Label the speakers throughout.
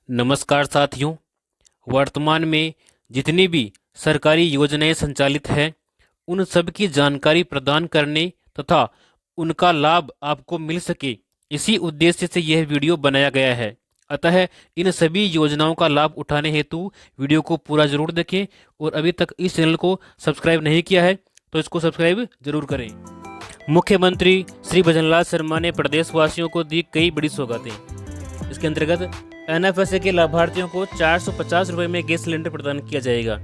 Speaker 1: नमस्कार साथियों। वर्तमान में जितनी भी सरकारी योजनाएं संचालित हैं उन सब की जानकारी प्रदान करने तथा उनका लाभ आपको मिल सके, इसी उद्देश्य से यह वीडियो बनाया गया है। अतः इन सभी योजनाओं का लाभ उठाने हेतु वीडियो को पूरा जरूर देखें और अभी तक इस चैनल को सब्सक्राइब नहीं किया है तो इसको सब्सक्राइब जरूर करें। मुख्यमंत्री श्री भजनलाल शर्मा ने प्रदेशवासियों को दी कई बड़ी सौगातें। इसके अंतर्गत एनएफएसए के लाभार्थियों को 450 रुपये में गैस सिलेंडर प्रदान किया जाएगा।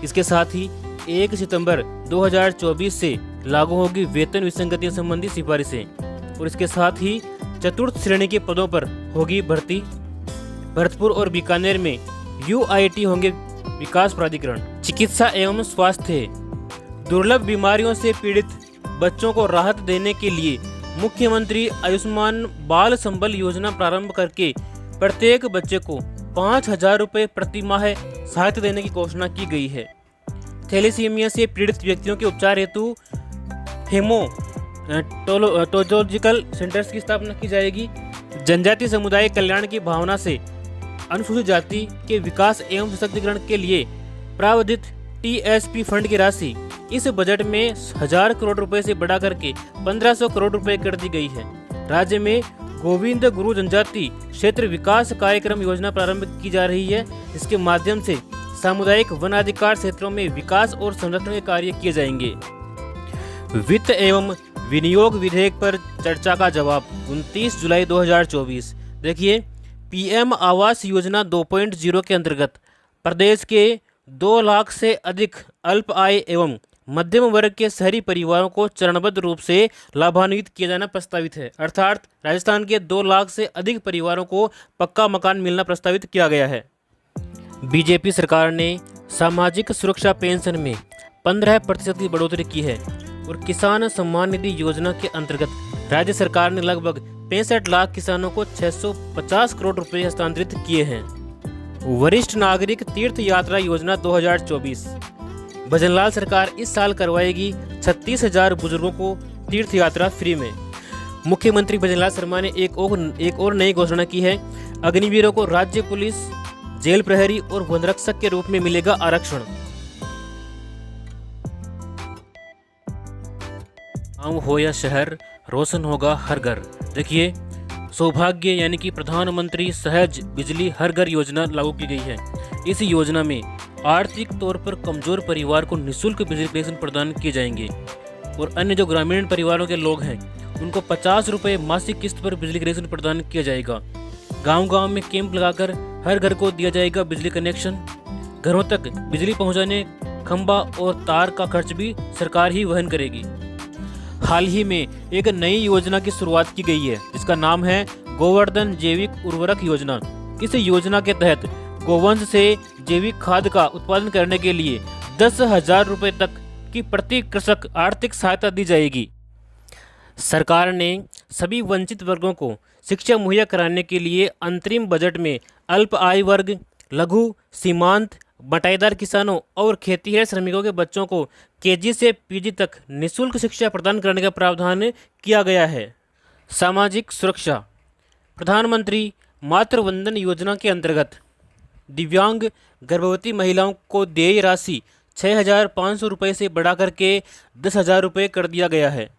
Speaker 1: इसके साथ ही 1 सितंबर 2024 से लागू होगी वेतन विसंगतियों संबंधी सिफारिशें और इसके साथ ही चतुर्थ श्रेणी के पदों पर होगी भर्ती। भरतपुर और बीकानेर में यूआईटी होंगे विकास प्राधिकरण। चिकित्सा एवं स्वास्थ्य, दुर्लभ बीमारियों से पीड़ित बच्चों को राहत देने के लिए मुख्यमंत्री आयुष्मान बाल संबल योजना प्रारंभ करके प्रत्येक बच्चे को 5,000 रुपये प्रति माह सहायता देने की घोषणा की गई है। थैलेसीमिया से पीड़ित व्यक्तियों के उपचार हेतु हेमोटोलॉजिकल सेंटर्स की स्थापना की जाएगी। जनजातीय समुदाय कल्याण की भावना से अनुसूचित जाति के विकास एवं सशक्तिकरण के लिए प्रावधानित टीएसपी फंड की राशि इस बजट में 1,000 करोड़ रुपए से बढ़ा करके 1,500 करोड़ रुपए कर दी गई है। राज्य में गोविंद गुरु जनजाति क्षेत्र विकास कार्यक्रम योजना प्रारंभ की जा रही है। इसके माध्यम से सामुदायिक वन अधिकार क्षेत्रों में विकास और संरक्षण के कार्य किए जाएंगे। वित्त एवं विनियोग विधेयक पर चर्चा का जवाब 29 जुलाई 2024। देखिए, पीएम आवास योजना 2.0 के अंतर्गत प्रदेश के 2 लाख से अधिक अल्प आय एवं मध्यम वर्ग के शहरी परिवारों को चरणबद्ध रूप से लाभान्वित किया जाना प्रस्तावित है। अर्थात राजस्थान के 2 लाख से अधिक परिवारों को पक्का मकान मिलना प्रस्तावित किया गया है। बीजेपी सरकार ने सामाजिक सुरक्षा पेंशन में 15% की बढ़ोतरी की है और किसान सम्मान निधि योजना के अंतर्गत राज्य सरकार ने लगभग 65 लाख किसानों को 650 करोड़ रुपए हस्तांतरित किए हैं। वरिष्ठ नागरिक तीर्थ यात्रा योजना 2024। भजनलाल सरकार इस साल करवाएगी 36,000 बुजुर्गों को तीर्थ यात्रा फ्री में। मुख्यमंत्री भजनलाल शर्मा ने एक और नई घोषणा की है। अग्निवीरों को राज्य पुलिस, जेल प्रहरी और वन रक्षक के रूप में मिलेगा आरक्षण। गांव हो या शहर, रोशन होगा हर घर। देखिए, सौभाग्य यानी कि प्रधानमंत्री सहज बिजली हर घर योजना लागू की गई है। इस योजना में आर्थिक तौर पर कमजोर परिवार को निःशुल्क बिजली कनेक्शन प्रदान किए जाएंगे और अन्य जो ग्रामीण परिवारों के लोग हैं उनको 50 रुपये मासिक किस्त पर बिजली कनेक्शन प्रदान किया जाएगा। गांव-गांव में कैंप लगाकर हर घर को दिया जाएगा बिजली कनेक्शन। घरों तक बिजली पहुंचाने खंभा और तार का खर्च भी सरकार ही वहन करेगी। हाल ही में एक नई योजना की शुरुआत की गई है जिसका नाम है गोवर्धन जैविक उर्वरक योजना। इस योजना के तहत गोवंश से जैविक खाद का उत्पादन करने के लिए 10,000 रुपये तक की प्रति कृषक आर्थिक सहायता दी जाएगी। सरकार ने सभी वंचित वर्गों को शिक्षा मुहैया कराने के लिए अंतरिम बजट में अल्प आय वर्ग, लघु, सीमांत, बटाईदार किसानों और खेतीहर श्रमिकों के बच्चों को केजी से पीजी तक निःशुल्क शिक्षा प्रदान करने का प्रावधान किया गया है। सामाजिक सुरक्षा, प्रधानमंत्री मातृ वंदन योजना के अंतर्गत दिव्यांग गर्भवती महिलाओं को देय राशि 6,500 रुपये से बढ़ा करके 10,000 रुपये कर दिया गया है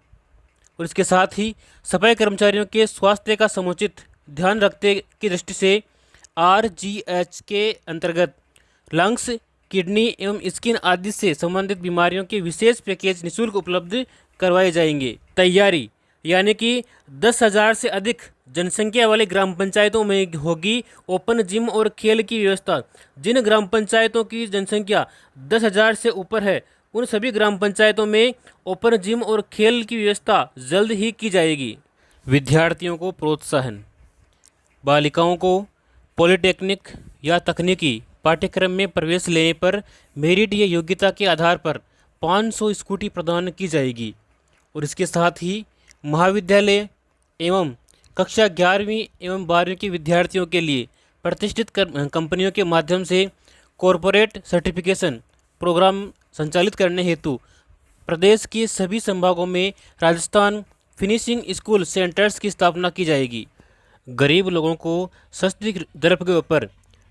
Speaker 1: और इसके साथ ही सफाई कर्मचारियों के स्वास्थ्य का समुचित ध्यान रखते की दृष्टि से आरजीएच के अंतर्गत लंग्स, किडनी एवं स्किन आदि से संबंधित बीमारियों के विशेष पैकेज निःशुल्क उपलब्ध करवाए जाएंगे। तैयारी यानी कि 10,000 से अधिक जनसंख्या वाले ग्राम पंचायतों में होगी ओपन जिम और खेल की व्यवस्था। जिन ग्राम पंचायतों की जनसंख्या 10,000 से ऊपर है उन सभी ग्राम पंचायतों में ओपन जिम और खेल की व्यवस्था जल्द ही की जाएगी। विद्यार्थियों को प्रोत्साहन, बालिकाओं को पॉलिटेक्निक या तकनीकी पाठ्यक्रम में प्रवेश लेने पर मेरिट या योग्यता के आधार पर 500 स्कूटी प्रदान की जाएगी और इसके साथ ही महाविद्यालय एवं कक्षा 11वीं एवं 12वीं के विद्यार्थियों के लिए प्रतिष्ठित कंपनियों के माध्यम से कॉरपोरेट सर्टिफिकेशन प्रोग्राम संचालित करने हेतु प्रदेश के सभी संभागों में राजस्थान फिनिशिंग स्कूल सेंटर्स की स्थापना की जाएगी। गरीब लोगों को सस्ती दर के ऊपर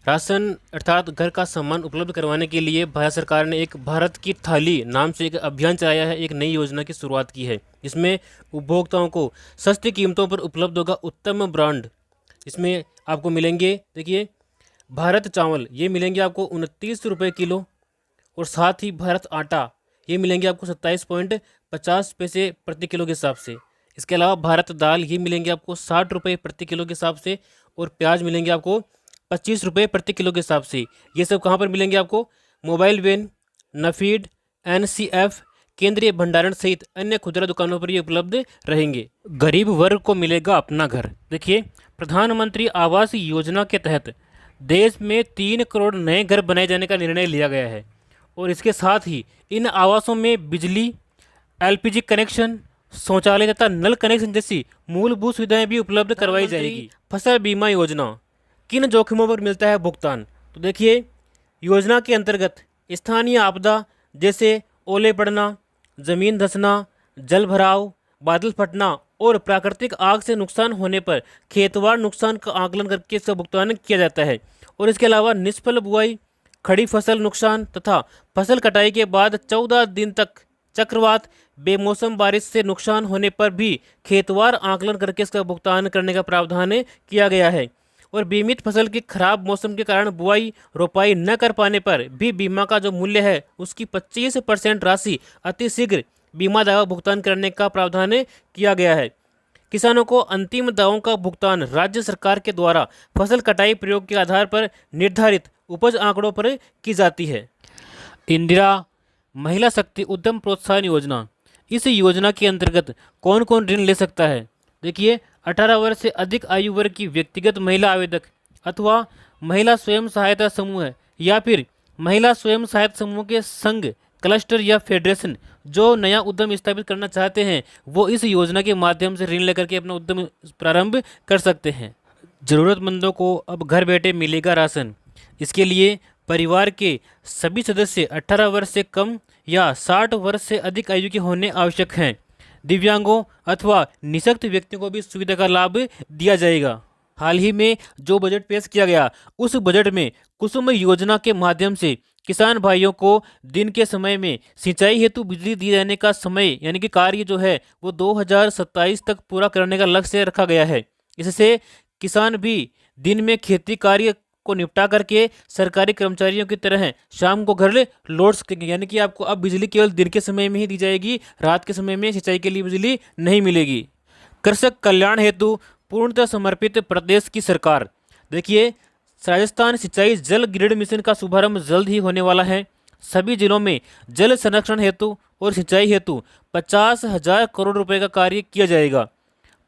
Speaker 1: राशन अर्थात घर का सामान उपलब्ध करवाने के लिए भारत सरकार ने एक भारत की थाली नाम से एक अभियान चलाया है, एक नई योजना की शुरुआत की है, जिसमें उपभोक्ताओं को सस्ती कीमतों पर उपलब्ध होगा उत्तम ब्रांड। इसमें आपको मिलेंगे, देखिए, भारत चावल ये मिलेंगे आपको 29 रुपये किलो, और साथ ही भारत आटा ये मिलेंगे आपको 27.50 पैसे प्रति किलो के हिसाब से। इसके अलावा भारत दाल ये मिलेंगे आपको 60 रुपये प्रति किलो के हिसाब से, और प्याज मिलेंगे आपको 25 रुपये प्रति किलो के हिसाब से। ये सब कहाँ पर मिलेंगे आपको? मोबाइल वैन, नफीड, NCF, केंद्रीय भंडारण सहित अन्य खुदरा दुकानों पर ये उपलब्ध रहेंगे। गरीब वर्ग को मिलेगा अपना घर। देखिए, प्रधानमंत्री आवास योजना के तहत देश में 3 करोड़ नए घर बनाए जाने का निर्णय लिया गया है, और इसके साथ ही इन आवासों में बिजली, LPG कनेक्शन, शौचालय तथा नल कनेक्शन जैसी मूलभूत सुविधाएं भी उपलब्ध करवाई जाएगी। फसल बीमा योजना, किन जोखिमों पर मिलता है भुगतान? तो देखिए, योजना के अंतर्गत स्थानीय आपदा जैसे ओले पड़ना, जमीन धंसना, जल भराव, बादल फटना और प्राकृतिक आग से नुकसान होने पर खेतवार नुकसान का आकलन करके इसका भुगतान किया जाता है। और इसके अलावा निष्फल बुआई, खड़ी फसल नुकसान तथा फसल कटाई के बाद 14 दिन तक चक्रवात, बेमौसम बारिश से नुकसान होने पर भी खेतवार आकलन करके इसका भुगतान करने का प्रावधान किया गया है। और बीमित फसल की खराब मौसम के कारण बुआई रोपाई न कर पाने पर भी बीमा का जो मूल्य है उसकी 25% राशि अतिशीघ्र बीमा दावा भुगतान करने का प्रावधान किया गया है। किसानों को अंतिम दावों का भुगतान राज्य सरकार के द्वारा फसल कटाई प्रयोग के आधार पर निर्धारित उपज आंकड़ों पर की जाती है। इंदिरा महिला शक्ति उद्यम प्रोत्साहन योजना, इस योजना के अंतर्गत कौन कौन ऋण ले सकता है? देखिए, 18 वर्ष से अधिक आयु वर्ग की व्यक्तिगत महिला आवेदक अथवा महिला स्वयं सहायता समूह या फिर महिला स्वयं सहायता समूह के संघ, क्लस्टर या फेडरेशन जो नया उद्यम स्थापित करना चाहते हैं वो इस योजना के माध्यम से ऋण लेकर के अपना उद्यम प्रारंभ कर सकते हैं। ज़रूरतमंदों को अब घर बैठे मिलेगा राशन। इसके लिए परिवार के सभी सदस्य 18 वर्ष से कम या 60 वर्ष से अधिक आयु के होने आवश्यक हैं। दिव्यांगों अथवा निःशक्त व्यक्तियों को भी सुविधा का लाभ दिया जाएगा। हाल ही में जो बजट पेश किया गया उस बजट में कुसुम योजना के माध्यम से किसान भाइयों को दिन के समय में सिंचाई हेतु बिजली दिए जाने का समय यानी कि कार्य जो है वो 2027 तक पूरा करने का लक्ष्य रखा गया है। इससे किसान भी दिन में खेती कार्य को निपटा करके सरकारी कर्मचारियों की तरह शाम को घर लौट सकेंगे। यानी कि आपको अब बिजली केवल दिन के समय में ही दी जाएगी, रात के समय में सिंचाई के लिए बिजली नहीं मिलेगी। कृषक कल्याण हेतु पूर्णतः समर्पित प्रदेश की सरकार। देखिए, राजस्थान सिंचाई जल ग्रिड मिशन का शुभारंभ जल्द ही होने वाला है। सभी जिलों में जल संरक्षण हेतु और सिंचाई हेतु 50,000 करोड़ रुपए का कार्य किया जाएगा।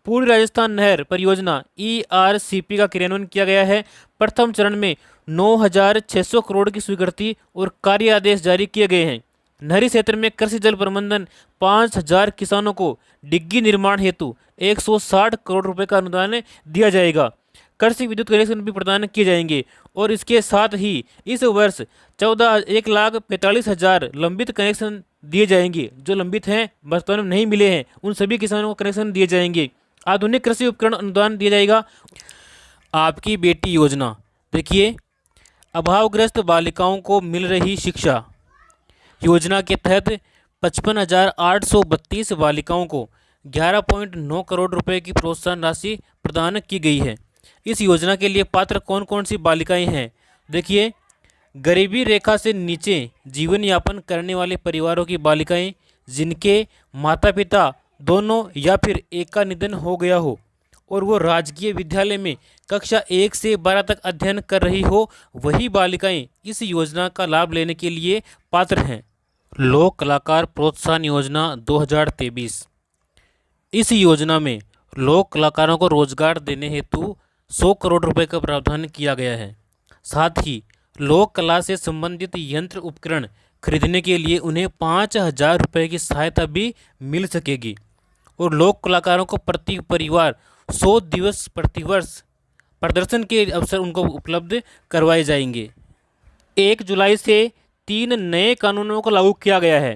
Speaker 1: पूर्वी राजस्थान नहर परियोजना ERCP का क्रियान्वयन किया गया है। प्रथम चरण में 9,600 करोड़ की स्वीकृति और कार्य आदेश जारी किए गए हैं। नहरी क्षेत्र में कृषि जल प्रबंधन 5,000 किसानों को डिग्गी निर्माण हेतु 160 करोड़ रुपए का अनुदान दिया जाएगा। कृषि विद्युत कनेक्शन भी प्रदान किए जाएंगे और इसके साथ ही इस वर्ष 1,45,000 लंबित कनेक्शन दिए जाएंगे। जो लंबित हैं, वर्तमान में नहीं मिले हैं, उन सभी किसानों को कनेक्शन दिए जाएंगे। आधुनिक कृषि उपकरण अनुदान दिया जाएगा। आपकी बेटी योजना, देखिए, अभावग्रस्त बालिकाओं को मिल रही शिक्षा योजना के तहत 55,832 बालिकाओं को 11.9 करोड़ रुपए की प्रोत्साहन राशि प्रदान की गई है। इस योजना के लिए पात्र कौन कौन सी बालिकाएं हैं? देखिए, गरीबी रेखा से नीचे जीवन यापन करने वाले परिवारों की बालिकाएं जिनके माता पिता दोनों या फिर एक का निधन हो गया हो और वो राजकीय विद्यालय में कक्षा 1 से 12 तक अध्ययन कर रही हो, वही बालिकाएं इस योजना का लाभ लेने के लिए पात्र हैं। लोक कलाकार प्रोत्साहन योजना 2023। इस योजना में लोक कलाकारों को रोजगार देने हेतु 100 करोड़ रुपए का प्रावधान किया गया है। साथ ही लोक कला से संबंधित यंत्र उपकरण खरीदने के लिए उन्हें 5,000 रुपये की सहायता भी मिल सकेगी और लोक कलाकारों को प्रति परिवार 100 दिवस प्रतिवर्ष प्रदर्शन के अवसर उनको उपलब्ध करवाए जाएंगे। 1 जुलाई से 3 नए कानूनों को लागू किया गया है।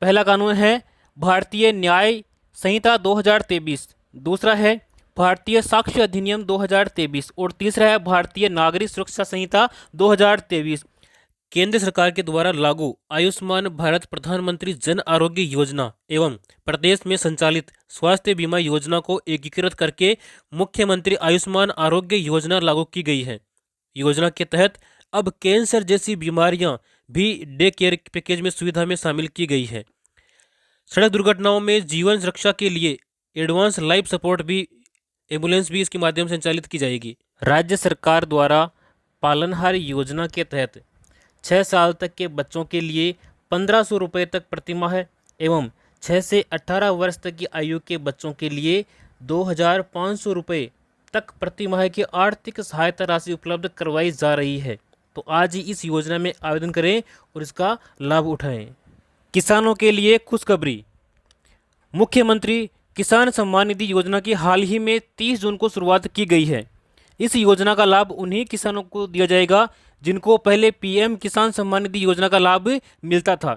Speaker 1: पहला कानून है भारतीय न्याय संहिता 2023। दूसरा है भारतीय साक्ष्य अधिनियम 2023 और तीसरा है भारतीय नागरिक सुरक्षा संहिता 2023। केंद्र सरकार के द्वारा लागू आयुष्मान भारत प्रधानमंत्री जन आरोग्य योजना एवं प्रदेश में संचालित स्वास्थ्य बीमा योजना को एकीकृत करके मुख्यमंत्री आयुष्मान आरोग्य योजना लागू की गई है। योजना के तहत अब कैंसर जैसी बीमारियां भी डे केयर पैकेज में सुविधा में शामिल की गई है। सड़क दुर्घटनाओं में जीवन रक्षा के लिए एडवांस लाइफ सपोर्ट भी एम्बुलेंस भी इसके माध्यम से संचालित की जाएगी। राज्य सरकार द्वारा पालनहार योजना के तहत 6 साल तक के बच्चों के लिए 1500 रुपये तक प्रतिमाह एवं 6 से 18 वर्ष तक की आयु के बच्चों के लिए 2500 रुपये तक प्रतिमाह की आर्थिक सहायता राशि उपलब्ध करवाई जा रही है। तो आज ही इस योजना में आवेदन करें और इसका लाभ उठाएं। किसानों के लिए खुशखबरी। मुख्यमंत्री किसान सम्मान निधि योजना की हाल ही में 30 जून को शुरुआत की गई है। इस योजना का लाभ उन्हीं किसानों को दिया जाएगा जिनको पहले पीएम किसान सम्मान निधि योजना का लाभ मिलता था।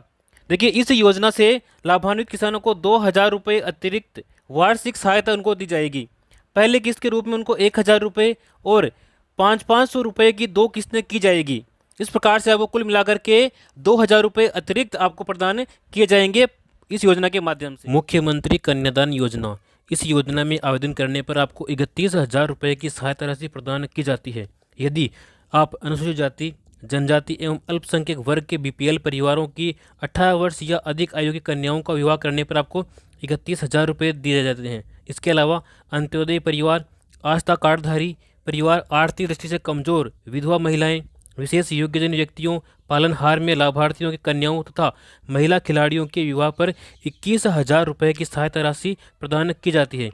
Speaker 1: देखिए, इस योजना से लाभान्वित किसानों को 2000 रुपये अतिरिक्त वार्षिक सहायता उनको दी जाएगी। पहले किस्त के रूप में उनको 1000 रुपये और 500 रुपये की 2 किस्तें की जाएगी। इस प्रकार से आपको कुल मिलाकर के 2000 रुपये अतिरिक्त आपको प्रदान किए जाएंगे इस योजना के माध्यम से। मुख्यमंत्री कन्यादान योजना, इस योजना में आवेदन करने पर आपको 31,000 रुपये की सहायता राशि प्रदान की जाती है। यदि आप अनुसूचित जाति, जनजाति एवं अल्पसंख्यक वर्ग के बीपीएल परिवारों की 18 वर्ष या अधिक आयु की कन्याओं का विवाह करने पर आपको 31,000 रुपये दिए जाते हैं। इसके अलावा अंत्योदय परिवार, आस्था कार्डधारी परिवार, आर्थिक दृष्टि से कमजोर विधवा महिलाएं, विशेष योग्यजन व्यक्तियों, पालनहार में लाभार्थियों की कन्याओं तथा महिला खिलाड़ियों के विवाह पर 21,000 रुपये की सहायता राशि प्रदान की जाती है।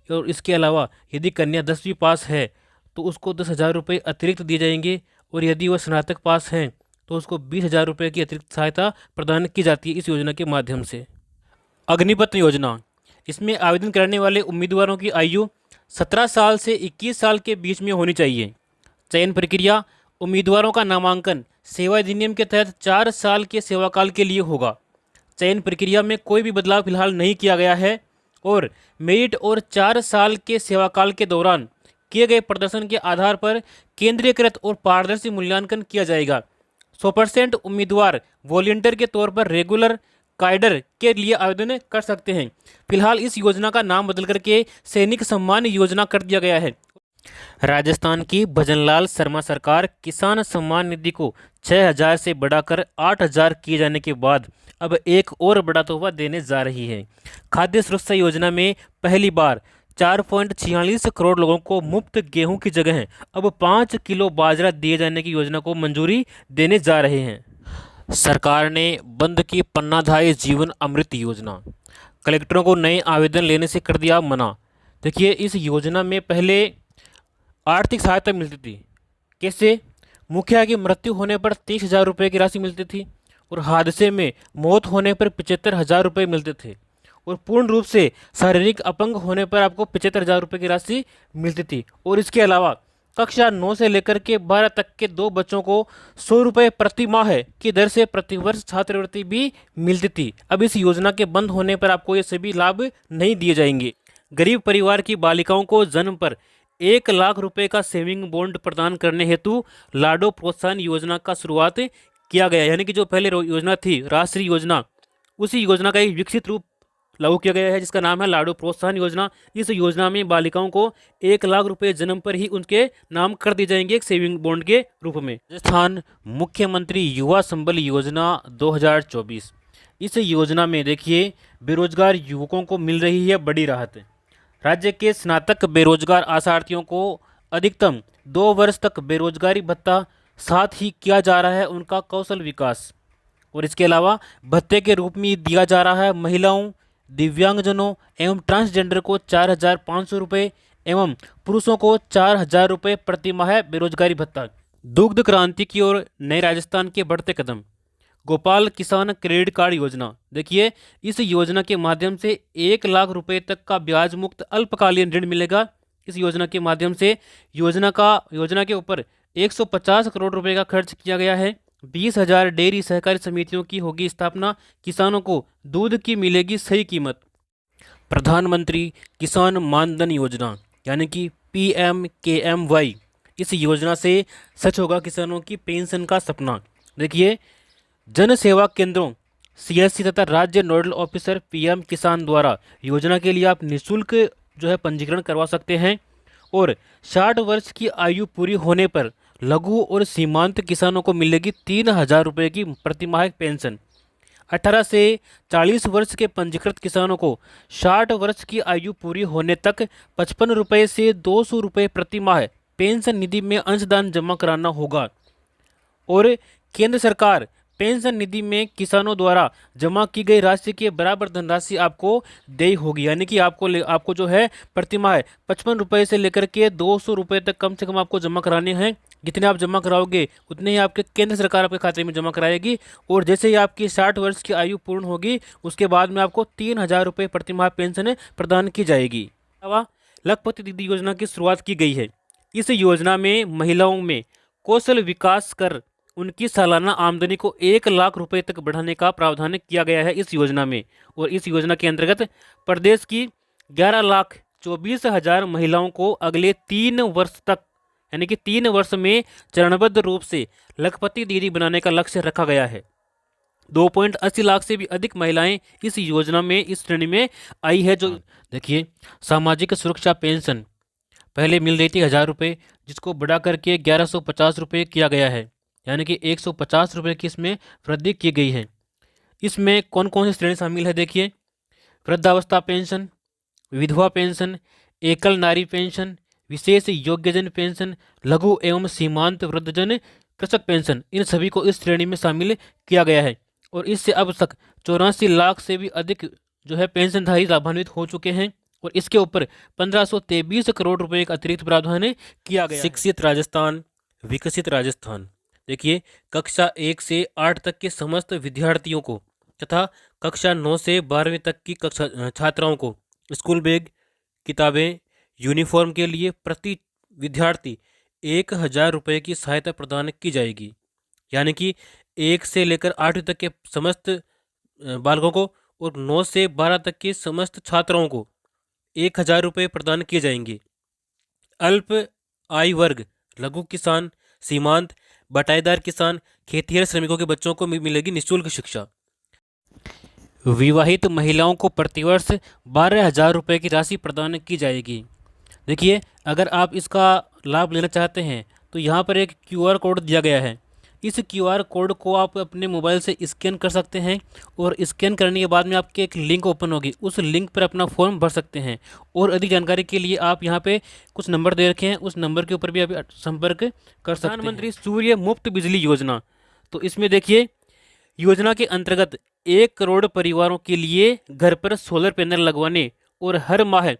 Speaker 1: और इसके अलावा यदि कन्या 10वीं पास है तो उसको 10,000 रुपये अतिरिक्त दिए जाएंगे और यदि वह स्नातक पास हैं तो उसको 20,000 रुपये की अतिरिक्त सहायता प्रदान की जाती है इस योजना के माध्यम से। अग्निपथ योजना, इसमें आवेदन करने वाले उम्मीदवारों की आयु 17 साल से 21 साल के बीच में होनी चाहिए। चयन प्रक्रिया, उम्मीदवारों का नामांकन सेवा अधिनियम के तहत 4 साल के सेवाकाल के लिए होगा। चयन प्रक्रिया में कोई भी बदलाव फिलहाल नहीं किया गया है और मेरिट और 4 साल के सेवाकाल के दौरान किए गए प्रदर्शन के आधार पर केंद्रीयकृत और पारदर्शी मूल्यांकन किया जाएगा। 100% उम्मीदवार वॉलंटियर के तौर पर रेगुलर कैडर के लिए आवेदन कर सकते हैं। फिलहाल इस योजना का नाम बदल करके सैनिक सम्मान योजना कर दिया गया है। राजस्थान की भजनलाल शर्मा सरकार किसान सम्मान निधि को 6,000 से बढ़ाकर 8,000 किए जाने के बाद अब एक और बड़ा तोहफा देने जा रही है। खाद्य सुरक्षा योजना में पहली बार 4.46 करोड़ लोगों को मुफ्त गेहूं की जगह अब 5 किलो बाजरा दिए जाने की योजना को मंजूरी देने जा रहे हैं। सरकार ने बंद की पन्नाधाय जीवन अमृत योजना, कलेक्टरों को नए आवेदन लेने से कर दिया मना। देखिए, इस योजना में पहले आर्थिक सहायता मिलती थी। कैसे? मुखिया की मृत्यु होने पर 30,000 रुपये की राशि मिलती थी और हादसे में मौत होने पर 75,000 रुपये मिलते थे और पूर्ण रूप से शारीरिक अपंग होने पर आपको 75,000 रुपये की राशि मिलती थी। और इसके अलावा कक्षा 9 से लेकर के 12 तक के 2 बच्चों को 100 रुपये प्रति माह की दर से प्रतिवर्ष छात्रवृत्ति भी मिलती थी। अब इस योजना के बंद होने पर आपको ये सभी लाभ नहीं दिए जाएंगे। गरीब परिवार की बालिकाओं को जन्म पर 1 लाख रुपए का सेविंग बॉन्ड प्रदान करने हेतु लाडो प्रोत्साहन योजना का शुरुआत किया गया। यानी कि जो पहले योजना थी राष्ट्रीय योजना, उसी योजना का एक विकसित रूप लागू किया गया है जिसका नाम है लाडो प्रोत्साहन योजना। इस योजना में बालिकाओं को 1 लाख रुपए जन्म पर ही उनके नाम कर दिए जाएंगे एक सेविंग बॉन्ड के रूप में। राजस्थान मुख्यमंत्री युवा संबल योजना 2024, इस योजना में देखिए बेरोजगार युवकों को मिल रही है बड़ी राहत। राज्य के स्नातक बेरोजगार आशार्थियों को अधिकतम 2 वर्ष तक बेरोजगारी भत्ता, साथ ही किया जा रहा है उनका कौशल विकास। और इसके अलावा भत्ते के रूप में दिया जा रहा है महिलाओं, दिव्यांगजनों एवं ट्रांसजेंडर को 4,500 रुपये एवं पुरुषों को 4,000 रुपये प्रति माह बेरोजगारी भत्ता। दुग्ध क्रांति की ओर नए राजस्थान के बढ़ते कदम। गोपाल किसान क्रेडिट कार्ड योजना, देखिए इस योजना के माध्यम से 1 लाख रुपए तक का ब्याज मुक्त अल्पकालीन ऋण मिलेगा। इस योजना के माध्यम से योजना के ऊपर 150 करोड़ रुपए का खर्च किया गया है। 20,000 डेयरी सहकारी समितियों की होगी स्थापना। किसानों को दूध की मिलेगी सही कीमत। प्रधानमंत्री किसान मानधन योजना, यानी कि PMKMY, इस योजना से सच होगा किसानों की पेंशन का सपना। देखिए, जन सेवा केंद्रों CSC तथा राज्य नोडल ऑफिसर PM किसान द्वारा योजना के लिए आप निःशुल्क जो है पंजीकरण करवा सकते हैं। और 60 वर्ष की आयु पूरी होने पर लघु और सीमांत किसानों को मिलेगी 3,000 रुपये की प्रतिमाह पेंशन। 18 से 40 वर्ष के पंजीकृत किसानों को 60 वर्ष की आयु पूरी होने तक 55 रुपये से 200 रुपये प्रति माह पेंशन निधि में अंशदान जमा कराना होगा। और केंद्र सरकार पेंशन निधि में किसानों द्वारा जमा की गई राशि के बराबर धनराशि आपको देय होगी। यानी कि आपको जो है प्रति माह 55 रुपये से लेकर के 200 रुपये तक कम से कम आपको जमा कराने हैं। जितने आप जमा कराओगे उतने ही आपके केंद्र सरकार आपके खाते में जमा कराएगी। और जैसे ही आपकी 60 वर्ष की आयु पूर्ण होगी उसके बाद में आपको 3,000 रुपये प्रति माह पेंशन प्रदान की जाएगी। अलावा लखपति दीदी योजना की शुरुआत की गई है। इस योजना में महिलाओं में कौशल विकास कर उनकी सालाना आमदनी को 1 लाख रुपए तक बढ़ाने का प्रावधान किया गया है इस योजना में। और इस योजना के अंतर्गत प्रदेश की 11,24,000 महिलाओं को अगले 3 वर्ष तक, यानी कि 3 वर्ष में चरणबद्ध रूप से लखपति दीदी बनाने का लक्ष्य रखा गया है। 2.80 लाख से भी अधिक महिलाएं इस योजना में, इस श्रेणी में आई है। जो देखिए, सामाजिक सुरक्षा पेंशन पहले मिल रही थी 1,000 रुपये, जिसको बढ़ा करके 1,150 रुपये किया गया है, यानी कि 150 रुपये की इसमें वृद्धि की गई है। इसमें कौन कौन सी श्रेणी शामिल है देखिए, वृद्धावस्था पेंशन, विधवा पेंशन, एकल नारी पेंशन, विशेष योग्यजन पेंशन, लघु एवं सीमांत वृद्धजन कृषक पेंशन, इन सभी को इस श्रेणी में शामिल किया गया है। और इससे अब तक 84 लाख से भी अधिक जो है पेंशनधारी लाभान्वित हो चुके हैं। और इसके ऊपर 1523 करोड़ रुपए का अतिरिक्त प्रावधान किया गया। शिक्षित राजस्थान, विकसित राजस्थान। देखिए, कक्षा 1 से 8 तक के समस्त विद्यार्थियों को तथा कक्षा 9 से 12वीं तक की कक्षा छात्राओं को स्कूल बैग, किताबें, यूनिफॉर्म के लिए प्रति विद्यार्थी 1,000 रुपये की सहायता प्रदान की जाएगी। यानी कि 1 से लेकर 8वीं तक के समस्त बालकों को और 9 से 12 तक के समस्त छात्राओं को 1,000 रुपये प्रदान किए जाएंगे। अल्प आय वर्ग, लघु किसान, सीमांत, बटाईदार किसान, खेतिहर श्रमिकों के बच्चों को मिलेगी निःशुल्क शिक्षा। विवाहित महिलाओं को प्रतिवर्ष 12,000 रुपये की राशि प्रदान की जाएगी। देखिए, अगर आप इसका लाभ लेना चाहते हैं तो यहाँ पर एक QR कोड दिया गया है। इस QR कोड को आप अपने मोबाइल से स्कैन कर सकते हैं और स्कैन करने के बाद में आपके एक लिंक ओपन होगी, उस लिंक पर अपना फॉर्म भर सकते हैं। और अधिक जानकारी के लिए आप यहाँ पे कुछ नंबर दे रखे हैं, उस नंबर के ऊपर भी आप संपर्क कर सकते हैं। प्रधानमंत्री सूर्य मुफ्त बिजली योजना, तो इसमें देखिए, योजना के अंतर्गत 1 करोड़ परिवारों के लिए घर पर सोलर पैनल लगवाने और हर माह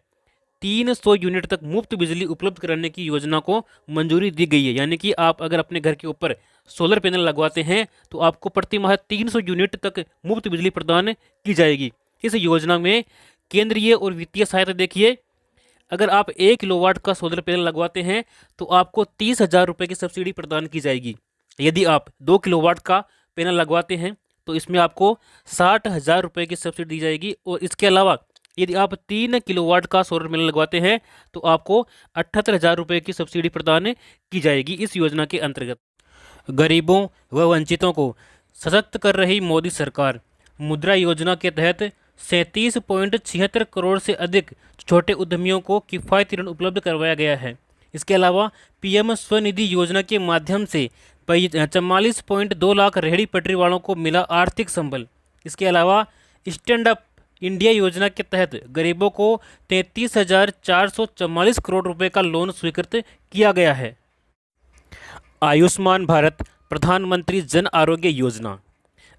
Speaker 1: 300 यूनिट तक मुफ्त बिजली उपलब्ध कराने की योजना को मंजूरी दी गई है। यानी कि आप अगर अपने घर के ऊपर सोलर पैनल लगवाते हैं तो आपको प्रति माह 300 यूनिट तक मुफ्त बिजली प्रदान की जाएगी। इस योजना में केंद्रीय और वित्तीय सहायता देखिए, अगर आप 1 किलोवाट का सोलर पैनल लगवाते हैं तो आपको 30,000 रुपये की सब्सिडी प्रदान की जाएगी। यदि आप 2 किलोवाट का पैनल लगवाते हैं तो इसमें आपको 60,000 रुपये की सब्सिडी दी जाएगी। और इसके अलावा यदि आप 3 किलोवाट का सोलर पैनल लगवाते हैं तो आपको 78,000 रुपये की सब्सिडी प्रदान की जाएगी इस योजना के अंतर्गत। गरीबों व वंचितों को सशक्त कर रही मोदी सरकार, मुद्रा योजना के तहत 37.76 करोड़ से अधिक छोटे उद्यमियों को किफ़ायती ऋण उपलब्ध करवाया गया है। इसके अलावा PM स्वनिधि योजना के माध्यम से 44.2 लाख रेहड़ी पटरी वालों को मिला आर्थिक संबल। इसके अलावा स्टैंड अप इंडिया योजना के तहत गरीबों को 33,444 करोड़ रुपए का लोन स्वीकृत किया गया है। आयुष्मान भारत प्रधानमंत्री जन आरोग्य योजना,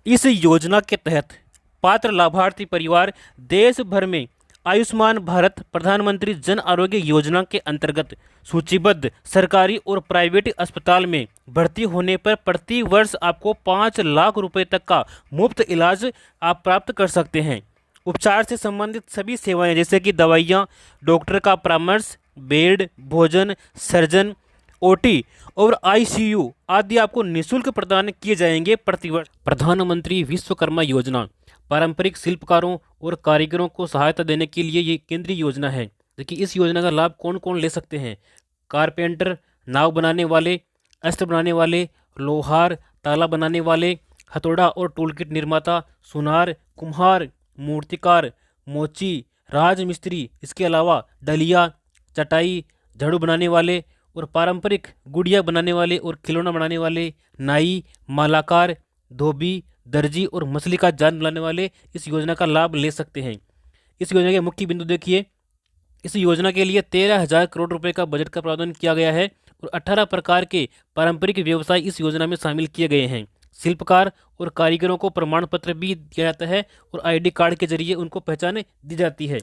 Speaker 1: इस योजना के तहत पात्र लाभार्थी परिवार देश भर में आयुष्मान भारत प्रधानमंत्री जन आरोग्य योजना के अंतर्गत सूचीबद्ध सरकारी और प्राइवेट अस्पताल में भर्ती होने पर प्रति वर्ष आपको 5 लाख रुपए तक का मुफ्त इलाज आप प्राप्त कर सकते हैं। उपचार से संबंधित सभी सेवाएं जैसे कि दवाइयाँ, डॉक्टर का परामर्श, बेड, भोजन, सर्जन, OT और ICU आदि आपको निःशुल्क प्रदान किए जाएंगे प्रतिवर्ष। प्रधानमंत्री विश्वकर्मा योजना पारंपरिक शिल्पकारों और कारीगरों को सहायता देने के लिए ये केंद्रीय योजना है। देखिए इस योजना का लाभ कौन कौन ले सकते हैं। कारपेंटर, नाव बनाने वाले, अस्त्र बनाने वाले, लोहार, ताला बनाने वाले, हथौड़ा और टूलकिट निर्माता, सुनार, कुम्हार, मूर्तिकार, मोची, राजमिस्त्री, इसके अलावा डलिया, चटाई, झाड़ू बनाने वाले और पारंपरिक गुड़िया बनाने वाले और खिलौना बनाने वाले, नाई, मालाकार, धोबी, दर्जी और मछली का जाल बनाने वाले इस योजना का लाभ ले सकते हैं। इस योजना के मुख्य बिंदु देखिए, इस योजना के लिए 13,000 करोड़ रुपए का बजट का प्रावधान किया गया है और 18 प्रकार के पारंपरिक व्यवसाय इस योजना में शामिल किए गए हैं। शिल्पकार और कारीगरों को प्रमाण पत्र भी दिया जाता है और आईडी कार्ड के जरिए उनको पहचान दी जाती है।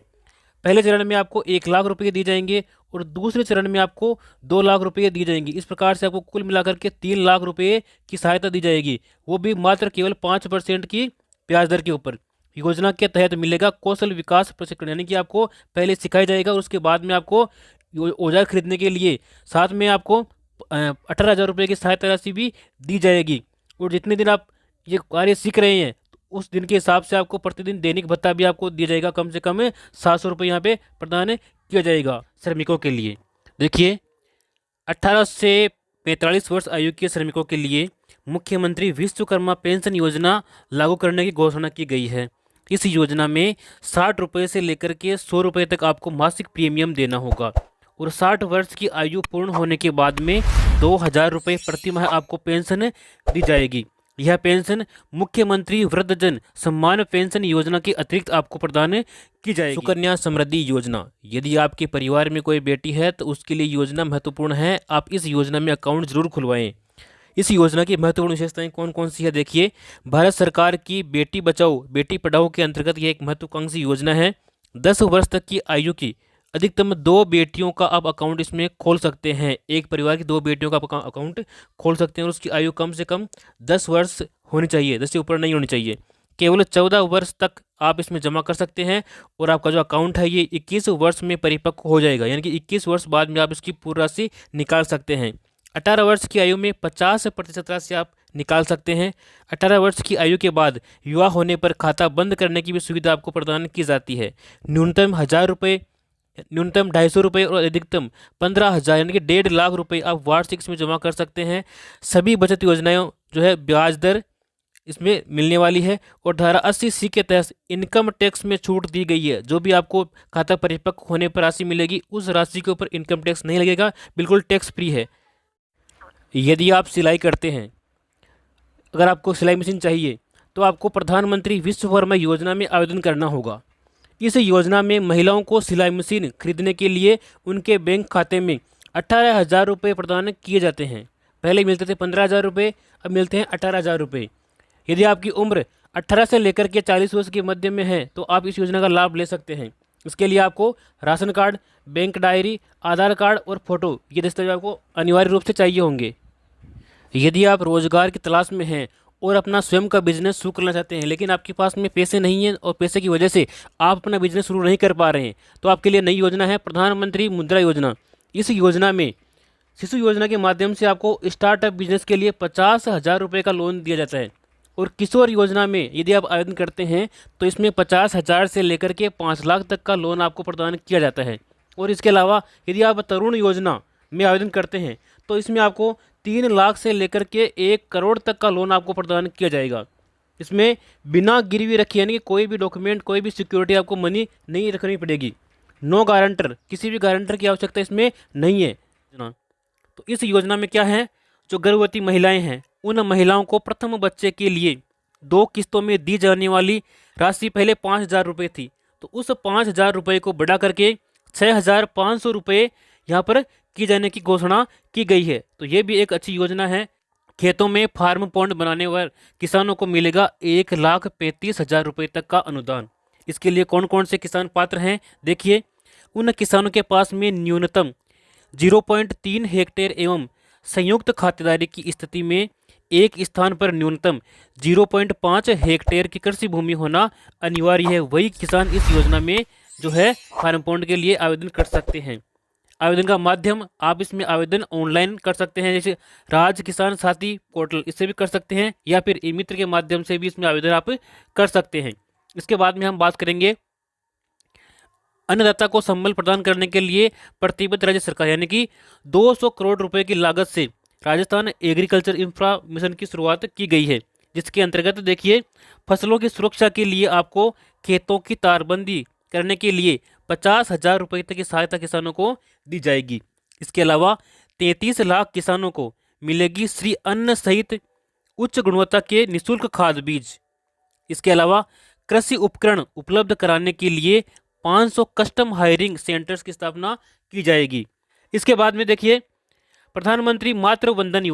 Speaker 1: पहले चरण में आपको 1 लाख रुपये दिए जाएंगे और दूसरे चरण में आपको 2 लाख रुपये दिए जाएंगे। इस प्रकार से आपको कुल मिलाकर के 3 लाख रुपये की सहायता दी जाएगी, वो भी मात्र केवल 5% की ब्याज दर के ऊपर। योजना के तहत मिलेगा कौशल विकास प्रशिक्षण, यानी कि आपको पहले सिखाया जाएगा और उसके बाद में आपको औजार खरीदने के लिए साथ में आपको 18,000 रुपये की सहायता राशि भी दी जाएगी। और जितने दिन आप ये कार्य सीख रहे हैं उस दिन के हिसाब से आपको प्रतिदिन दैनिक भत्ता भी आपको दिया जाएगा, कम से कम 700 रुपये यहाँ पे प्रदान किया जाएगा श्रमिकों के लिए। देखिए 18 से 45 वर्ष आयु के श्रमिकों के लिए मुख्यमंत्री विश्वकर्मा पेंशन योजना लागू करने की घोषणा की गई है। इस योजना में 60 रुपये से लेकर के 100 रुपये तक आपको मासिक प्रीमियम देना होगा और 60 वर्ष की आयु पूर्ण होने के बाद में 2,000 रुपये प्रति माह आपको पेंशन दी जाएगी। यह पेंशन मुख्यमंत्री वृद्धजन सम्मान पेंशन योजना के अतिरिक्त आपको प्रदान की जाएगी। सुकन्या समृद्धि योजना, यदि आपके परिवार में कोई बेटी है तो उसके लिए योजना महत्वपूर्ण है। आप इस योजना में अकाउंट जरूर खुलवाएं। इस योजना की महत्वपूर्ण विशेषताएं कौन कौन सी है देखिए, भारत सरकार की बेटी बचाओ बेटी पढ़ाओ के अंतर्गत यह एक महत्वाकांक्षी योजना है। 10 वर्ष तक की आयु की अधिकतम 2 बेटियों का आप अकाउंट इसमें खोल सकते हैं। एक परिवार की 2 बेटियों का आप अकाउंट खोल सकते हैं और उसकी आयु कम से कम 10 वर्ष होनी चाहिए, 10 से ऊपर नहीं होनी चाहिए। केवल 14 वर्ष तक आप इसमें जमा कर सकते हैं और आपका जो अकाउंट है ये 21 वर्ष में परिपक्व हो जाएगा, यानी कि 21 वर्ष बाद में आप इसकी पूरी राशि निकाल सकते हैं। 18 वर्ष की आयु में 50% राशि आप निकाल सकते हैं। 18 वर्ष की आयु के बाद युवा होने पर खाता बंद करने की भी सुविधा आपको प्रदान की जाती है। न्यूनतम 1,000 रुपये, न्यूनतम 250 रुपये और अधिकतम 15,000 यानी कि 1.5 लाख रुपये आप वार्षिक इसमें जमा कर सकते हैं। सभी बचत योजनाएं जो है ब्याज दर इसमें मिलने वाली है और धारा 80C के तहत इनकम टैक्स में छूट दी गई है। जो भी आपको खाता परिपक्व होने पर राशि मिलेगी उस राशि के ऊपर इनकम टैक्स नहीं लगेगा, बिल्कुल टैक्स फ्री है। यदि आप सिलाई करते हैं, अगर आपको सिलाई मशीन चाहिए तो आपको प्रधानमंत्री विश्वकर्मा योजना में आवेदन करना होगा। इस योजना में महिलाओं को सिलाई मशीन खरीदने के लिए उनके बैंक खाते में 18,000 रुपये प्रदान किए जाते हैं। पहले मिलते थे 15,000 रुपये, अब मिलते हैं 18,000 रुपये। यदि आपकी उम्र 18 से लेकर के 40 वर्ष के मध्य में है तो आप इस योजना का लाभ ले सकते हैं। इसके लिए आपको राशन कार्ड, बैंक डायरी, आधार कार्ड और फोटो, ये दस्तावेज आपको अनिवार्य रूप से चाहिए होंगे। यदि आप रोजगार की तलाश में हैं और अपना स्वयं का बिजनेस शुरू करना चाहते हैं लेकिन आपके पास में पैसे नहीं हैं और पैसे की वजह से आप अपना बिजनेस शुरू नहीं कर पा रहे हैं तो आपके लिए नई योजना है प्रधानमंत्री मुद्रा योजना। इस योजना में शिशु योजना के माध्यम से आपको स्टार्टअप बिजनेस के लिए 50,000 रुपये का लोन दिया जाता है और किशोर योजना में यदि आप आवेदन करते हैं तो इसमें 50,000 से लेकर के 5 लाख तक का लोन आपको प्रदान किया जाता है। और इसके अलावा यदि आप तरुण योजना में आवेदन करते हैं तो इसमें आपको 3 लाख से लेकर के 1 करोड़ तक का लोन आपको प्रदान किया जाएगा। इसमें बिना गिरवी रखे यानी कि कोई भी डॉक्यूमेंट, कोई भी सिक्योरिटी आपको मनी नहीं रखनी पड़ेगी। नो गारंटर, किसी भी गारंटर की आवश्यकता इसमें नहीं है। तो इस योजना में क्या है, जो गर्भवती महिलाएं हैं उन महिलाओं को प्रथम बच्चे के लिए 2 किस्तों में दी जाने वाली राशि पहले 5,000 रुपये थी तो उस 5,000 रुपये को बढ़ा करके 6,500 रुपये यहाँ पर की जाने की घोषणा की गई है। तो ये भी एक अच्छी योजना है। खेतों में फार्म पॉन्ड बनाने वाले किसानों को मिलेगा 1,35,000 रुपये तक का अनुदान। इसके लिए कौन कौन से किसान पात्र हैं देखिए, उन किसानों के पास में न्यूनतम 0.3 हेक्टेयर एवं संयुक्त खातेदारी की स्थिति में एक स्थान पर न्यूनतम 0.5 हेक्टेयर की कृषि भूमि होना अनिवार्य है। वही किसान इस योजना में जो है फार्म पॉन्ड के लिए आवेदन कर सकते हैं। आवेदन का माध्यम आप इसमें आवेदन ऑनलाइन कर सकते हैं, जैसे राज किसान साथी पोर्टल, इससे भी कर सकते हैं या फिर ई मित्र के माध्यम से भी इसमें आवेदन आप कर सकते हैं। इसके बाद में हम बात करेंगे अन्नदाता को संबल प्रदान करने के लिए प्रतिबद्ध राज्य सरकार यानी कि 200 करोड़ रुपए की लागत से राजस्थान एग्रीकल्चर इंफ्रा मिशन की शुरुआत की गई है, जिसके अंतर्गत देखिए फसलों की सुरक्षा के लिए आपको खेतों की तारबंदी करने के लिए 50,000 रुपये तक की सहायता किसानों को दी जाएगी। इसके अलावा 33 लाख किसानों को मिलेगी श्री अन्न सहित उच्च गुणवत्ता के निःशुल्क खाद बीज। इसके अलावा कृषि उपकरण उपलब्ध कराने के लिए 500 कस्टम हायरिंग सेंटर्स की स्थापना की जाएगी। इसके बाद में देखिए प्रधानमंत्री मातृ वंदन